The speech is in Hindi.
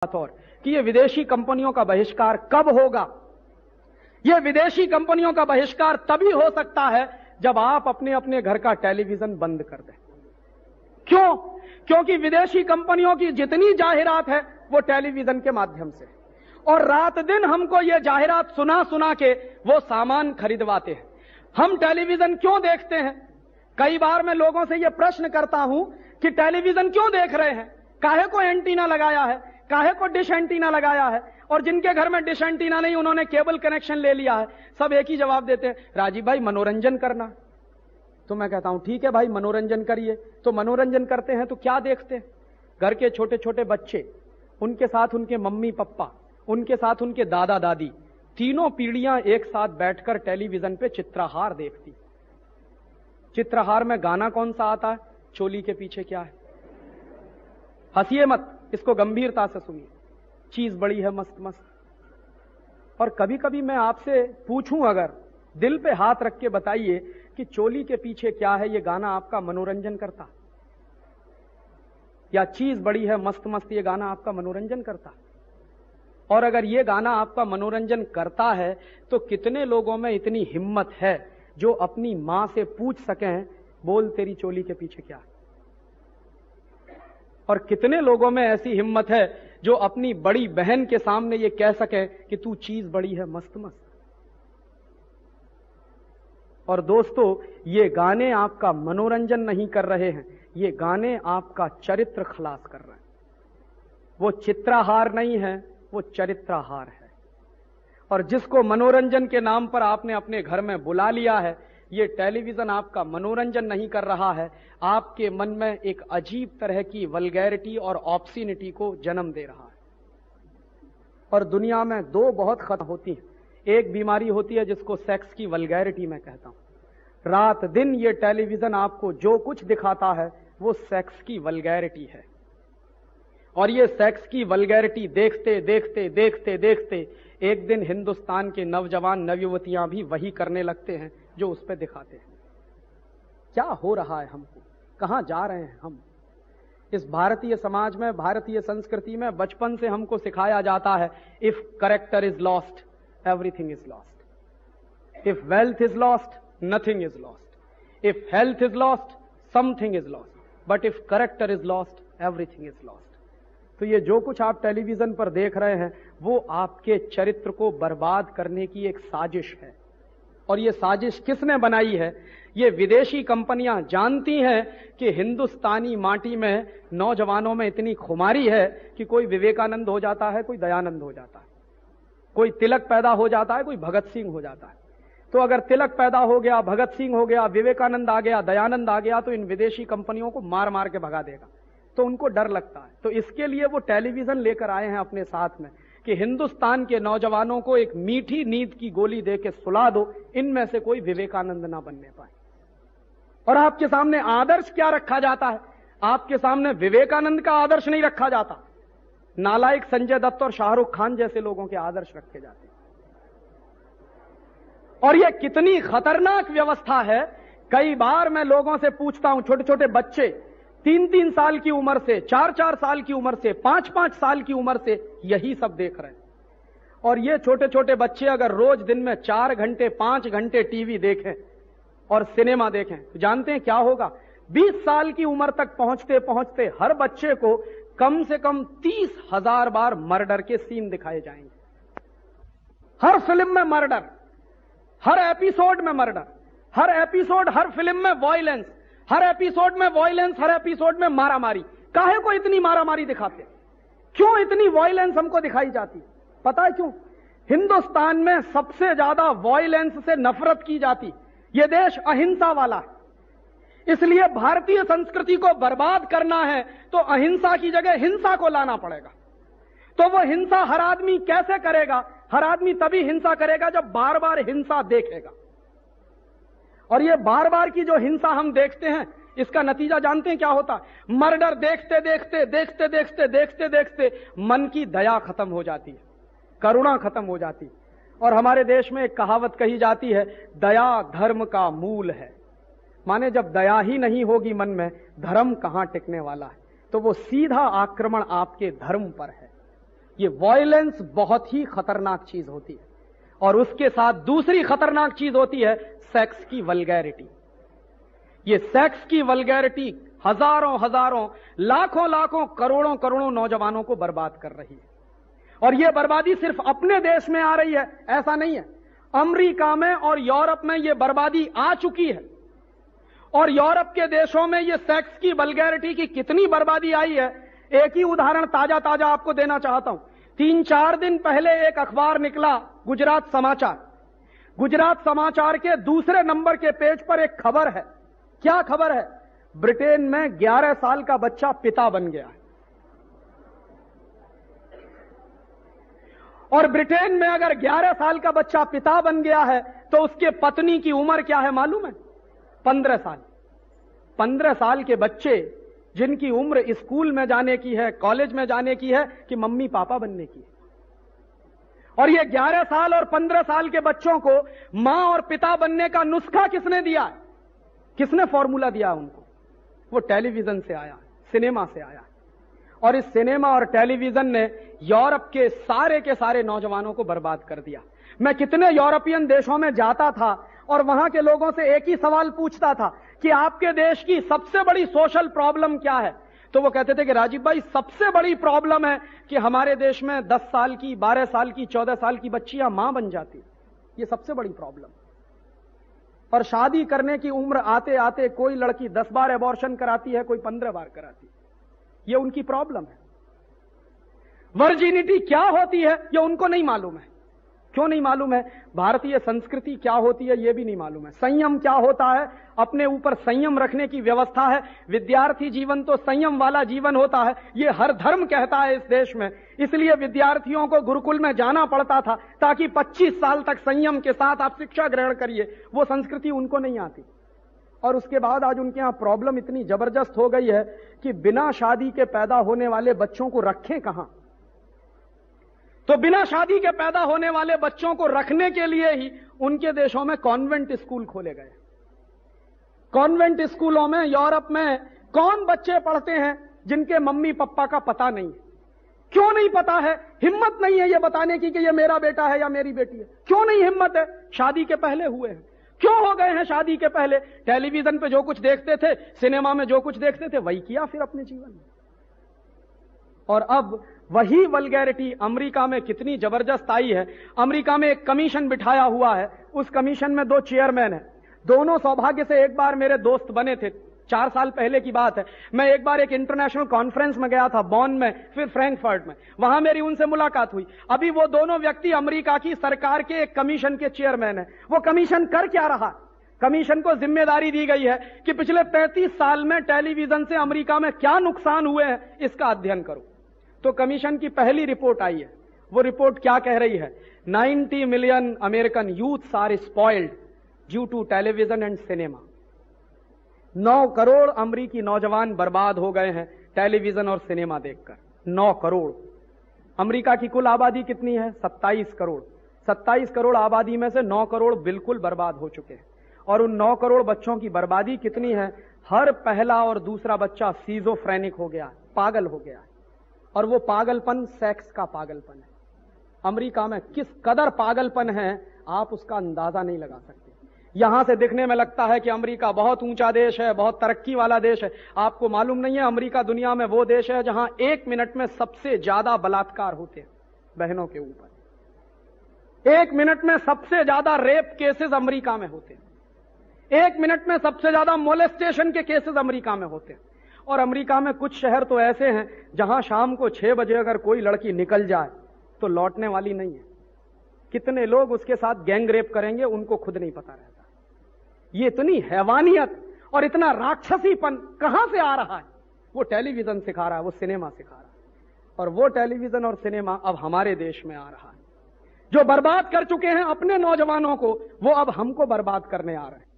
बात और कि ये विदेशी कंपनियों का बहिष्कार कब होगा। ये विदेशी कंपनियों का बहिष्कार तभी हो सकता है जब आप अपने अपने घर का टेलीविजन बंद कर दें। क्यों? क्योंकि विदेशी कंपनियों की जितनी जाहिरात है वो टेलीविजन के माध्यम से, और रात दिन हमको ये जाहिरात सुना सुना के वो सामान खरीदवाते हैं। हम टेलीविजन क्यों देखते हैं? कई बार मैं लोगों से ये प्रश्न करता हूं कि टेलीविजन क्यों देख रहे हैं, काहे को एंटीना लगाया है, काहे को डिश एंटीना लगाया है, और जिनके घर में डिश एंटीना नहीं उन्होंने केबल कनेक्शन ले लिया है, सब एक ही जवाब देते हैं, राजीव भाई मनोरंजन करना। तो मैं कहता हूं ठीक है भाई मनोरंजन करिए। तो मनोरंजन करते हैं तो क्या देखते हैं? घर के छोटे छोटे बच्चे, उनके साथ उनके मम्मी पापा, उनके साथ उनके दादा दादी, तीनों पीढ़ियां एक साथ बैठकर टेलीविजन पे चित्रहार देखती। चित्रहार में गाना कौन सा आता है? चोली के पीछे क्या है। हंसिए मत, इसको गंभीरता से सुनिए। चीज बड़ी है मस्त मस्त। और कभी कभी मैं आपसे पूछूं, अगर दिल पे हाथ रख के बताइए कि चोली के पीछे क्या है, ये गाना आपका मनोरंजन करता, या चीज बड़ी है मस्त मस्त ये गाना आपका मनोरंजन करता? और अगर ये गाना आपका मनोरंजन करता है तो कितने लोगों में इतनी हिम्मत है जो अपनी मां से पूछ सकें, बोल तेरी चोली के पीछे क्या है? और कितने लोगों में ऐसी हिम्मत है जो अपनी बड़ी बहन के सामने ये कह सके कि तू चीज बड़ी है मस्त मस्त? और दोस्तों, ये गाने आपका मनोरंजन नहीं कर रहे हैं, ये गाने आपका चरित्र खलास कर रहे हैं। वो चित्रहार नहीं है, वो चरित्रहार है। और जिसको मनोरंजन के नाम पर आपने अपने घर में बुला लिया है, ये टेलीविजन आपका मनोरंजन नहीं कर रहा है, आपके मन में एक अजीब तरह की वल्गैरिटी और ऑब्सिनिटी को जन्म दे रहा है। और दुनिया में दो बहुत खतरनाक होती हैं। एक बीमारी होती है जिसको सेक्स की वल्गैरिटी मैं कहता हूं। रात दिन ये टेलीविजन आपको जो कुछ दिखाता है वो सेक्स की वल्गैरिटी है। और ये सेक्स की वल्गैरिटी देखते देखते देखते देखते एक दिन हिंदुस्तान के नौजवान नवयुवतियां भी वही करने लगते हैं जो उस पर दिखाते हैं। क्या हो रहा है हमको? कहां जा रहे हैं हम? इस भारतीय समाज में, भारतीय संस्कृति में बचपन से हमको सिखाया जाता है, if character is lost everything is lost, if wealth is lost nothing is lost, if health is lost something is lost, but if character is lost everything is lost. तो ये जो कुछ आप टेलीविजन पर देख रहे हैं वो आपके चरित्र को बर्बाद करने की एक साजिश है। और ये साजिश किसने बनाई है? ये विदेशी कंपनियां जानती हैं कि हिंदुस्तानी माटी में नौजवानों में इतनी खुमारी है कि कोई विवेकानंद हो जाता है, कोई दयानंद हो जाता है, कोई तिलक पैदा हो जाता है, कोई भगत सिंह हो जाता है। तो अगर तिलक पैदा हो गया, भगत सिंह हो गया, विवेकानंद आ गया, दयानंद आ गया, तो इन विदेशी कंपनियों को मार मार के भगा देगा। तो उनको डर लगता है। तो इसके लिए वो टेलीविजन लेकर आए हैं अपने साथ में कि हिंदुस्तान के नौजवानों को एक मीठी नींद की गोली दे के सुला दो, इनमें से कोई विवेकानंद ना बनने पाए। और आपके सामने आदर्श क्या रखा जाता है? आपके सामने विवेकानंद का आदर्श नहीं रखा जाता, नालायक संजय दत्त और शाहरुख खान जैसे लोगों के आदर्श रखे जाते हैं। और यह कितनी खतरनाक व्यवस्था है। कई बार मैं लोगों से पूछता हूं, छोटे छोटे बच्चे 3-3 साल की उम्र से, 4-4 साल की उम्र से, 5-5 साल की उम्र से यही सब देख रहे हैं। और ये छोटे छोटे बच्चे अगर रोज दिन में 4 घंटे 5 घंटे टीवी देखें और सिनेमा देखें तो जानते हैं क्या होगा? 20 साल की उम्र तक पहुंचते पहुंचते हर बच्चे को कम से कम 30,000 बार मर्डर के सीन दिखाए जाएंगे। हर फिल्म में मर्डर, हर एपिसोड में मर्डर, हर एपिसोड, हर फिल्म में वॉयलेंस, हर एपिसोड में वॉयलेंस, हर एपिसोड में मारामारी। काहे को इतनी मारामारी दिखाते? क्यों इतनी वॉयलेंस हमको दिखाई जाती? पता है क्यों? हिंदुस्तान में सबसे ज्यादा वॉयलेंस से नफरत की जाती। यह देश अहिंसा वाला है, इसलिए भारतीय संस्कृति को बर्बाद करना है तो अहिंसा की जगह हिंसा को लाना पड़ेगा। तो वो हिंसा हर आदमी कैसे करेगा? हर आदमी तभी हिंसा करेगा जब बार बार हिंसा देखेगा। और ये बार बार की जो हिंसा हम देखते हैं, इसका नतीजा जानते हैं क्या होता है? मर्डर देखते देखते देखते देखते देखते देखते मन की दया खत्म हो जाती है, करुणा खत्म हो जाती है। और हमारे देश में एक कहावत कही जाती है, दया धर्म का मूल है। माने जब दया ही नहीं होगी मन में, धर्म कहां टिकने वाला है? तो वो सीधा आक्रमण आपके धर्म पर है। ये वॉयलेंस बहुत ही खतरनाक चीज होती है। और उसके साथ दूसरी खतरनाक चीज होती है सेक्स की वल्गैरिटी। ये सेक्स की वल्गैरिटी हजारों हजारों, लाखों लाखों, करोड़ों करोड़ों नौजवानों को बर्बाद कर रही है। और यह बर्बादी सिर्फ अपने देश में आ रही है ऐसा नहीं है, अमेरिका में और यूरोप में यह बर्बादी आ चुकी है। और यूरोप के देशों में यह सेक्स की वल्गैरिटी की कितनी बर्बादी आई है, एक ही उदाहरण ताजा ताजा आपको देना चाहता हूं। 3-4 दिन पहले एक अखबार निकला, गुजरात समाचार। गुजरात समाचार के दूसरे नंबर के पेज पर एक खबर है। क्या खबर है? ब्रिटेन में 11 साल का बच्चा पिता बन गया है। और ब्रिटेन में अगर 11 साल का बच्चा पिता बन गया है तो उसके पत्नी की उम्र क्या है मालूम है? 15 साल। 15 साल के बच्चे जिनकी उम्र स्कूल में जाने की है, कॉलेज में जाने की है कि मम्मी पापा बनने की है। और ये 11 साल और 15 साल के बच्चों को मां और पिता बनने का नुस्खा किसने दिया है? किसने फॉर्मूला दिया उनको? वो टेलीविजन से आया, सिनेमा से आया। और इस सिनेमा और टेलीविजन ने यूरोप के सारे नौजवानों को बर्बाद कर दिया। मैं कितने यूरोपियन देशों में जाता था और वहां के लोगों से एक ही सवाल पूछता था कि आपके देश की सबसे बड़ी सोशल प्रॉब्लम क्या है? तो वो कहते थे कि राजीव भाई, सबसे बड़ी प्रॉब्लम है कि हमारे देश में 10 साल की, 12 साल की, 14 साल की बच्चियां मां बन जाती। ये सबसे बड़ी प्रॉब्लम। और शादी करने की उम्र आते आते कोई लड़की 10 बार एबॉर्शन कराती है, कोई 15 बार कराती है। ये उनकी प्रॉब्लम है। वर्जिनिटी क्या होती है ये उनको नहीं मालूम है। क्यों नहीं मालूम है? भारतीय संस्कृति क्या होती है ये भी नहीं मालूम है। संयम क्या होता है, अपने ऊपर संयम रखने की व्यवस्था है। विद्यार्थी जीवन तो संयम वाला जीवन होता है, ये हर धर्म कहता है इस देश में। इसलिए विद्यार्थियों को गुरुकुल में जाना पड़ता था ताकि 25 साल तक संयम के साथ आप शिक्षा ग्रहण करिए। वो संस्कृति उनको नहीं आती। और उसके बाद आज उनके यहां प्रॉब्लम इतनी जबरदस्त हो गई है कि बिना शादी के पैदा होने वाले बच्चों को रखें कहां? तो बिना शादी के पैदा होने वाले बच्चों को रखने के लिए ही उनके देशों में कॉन्वेंट स्कूल खोले गए। कॉन्वेंट स्कूलों में यूरोप में कौन बच्चे पढ़ते हैं जिनके मम्मी पापा का पता नहीं है? क्यों नहीं पता है? हिम्मत नहीं है ये बताने की कि ये मेरा बेटा है या मेरी बेटी है। क्यों नहीं हिम्मत है? शादी के पहले हुए हैं। क्यों हो गए हैं शादी के पहले? टेलीविजन पे जो कुछ देखते थे, सिनेमा में जो कुछ देखते थे, वही किया फिर अपने जीवन में। और अब वही वल्गैरिटी अमेरिका में कितनी जबरदस्त आई है। अमेरिका में एक कमीशन बिठाया हुआ है, उस कमीशन में 2 चेयरमैन हैं। दोनों सौभाग्य से एक बार मेरे दोस्त बने थे, 4 साल पहले की बात है। मैं एक बार एक इंटरनेशनल कॉन्फ्रेंस में गया था, बॉन में, फिर फ्रैंकफर्ट में। वहां मेरी उनसे मुलाकात हुई। अभी वो दोनों व्यक्ति अमेरिका की सरकार के एक कमीशन के चेयरमैन हैं। वो कमीशन कर क्या रहा? कमीशन को जिम्मेदारी दी गई है कि पिछले 35 साल में टेलीविजन से अमेरिका में क्या नुकसान हुए हैं इसका अध्ययन करो। तो कमीशन की पहली रिपोर्ट आई है। वो रिपोर्ट क्या कह रही है? 90 million American youths are spoiled due to television and cinema. 9 crore अमेरिकी नौजवान बर्बाद हो गए हैं टेलीविजन और सिनेमा देखकर। 9 करोड़। अमेरिका की कुल आबादी कितनी है? 27 करोड़। 27 करोड़ आबादी में से 9 करोड़ बिल्कुल बर्बाद हो चुके हैं। और उन 9 करोड़ बच्चों की बर्बादी कितनी है? हर पहला और दूसरा बच्चा सीजोफ्रेनिक हो गया, पागल हो गया। और वो पागलपन सेक्स का पागलपन है। अमेरिका में किस कदर पागलपन है आप उसका अंदाजा नहीं लगा सकते। यहां से दिखने में लगता है कि अमेरिका बहुत ऊंचा देश है, बहुत तरक्की वाला देश है। आपको मालूम नहीं है, अमेरिका दुनिया में वो देश है जहां 1 मिनट में सबसे ज्यादा बलात्कार होते हैं बहनों के ऊपर। 1 मिनट में सबसे ज्यादा रेप केसेस अमेरिका में होते हैं। 1 मिनट में सबसे ज्यादा मोलेस्टेशन के केसेस अमेरिका में होते हैं। और अमेरिका में कुछ शहर तो ऐसे हैं जहां शाम को 6 बजे अगर कोई लड़की निकल जाए तो लौटने वाली नहीं है। कितने लोग उसके साथ गैंग रेप करेंगे उनको खुद नहीं पता रहता। ये इतनी हैवानियत और इतना राक्षसीपन कहां से आ रहा है? वो टेलीविजन सिखा रहा है, वो सिनेमा सिखा रहा है। और वो टेलीविजन और सिनेमा अब हमारे देश में आ रहा है। जो बर्बाद कर चुके हैं अपने नौजवानों को, वो अब हमको बर्बाद करने आ रहे हैं।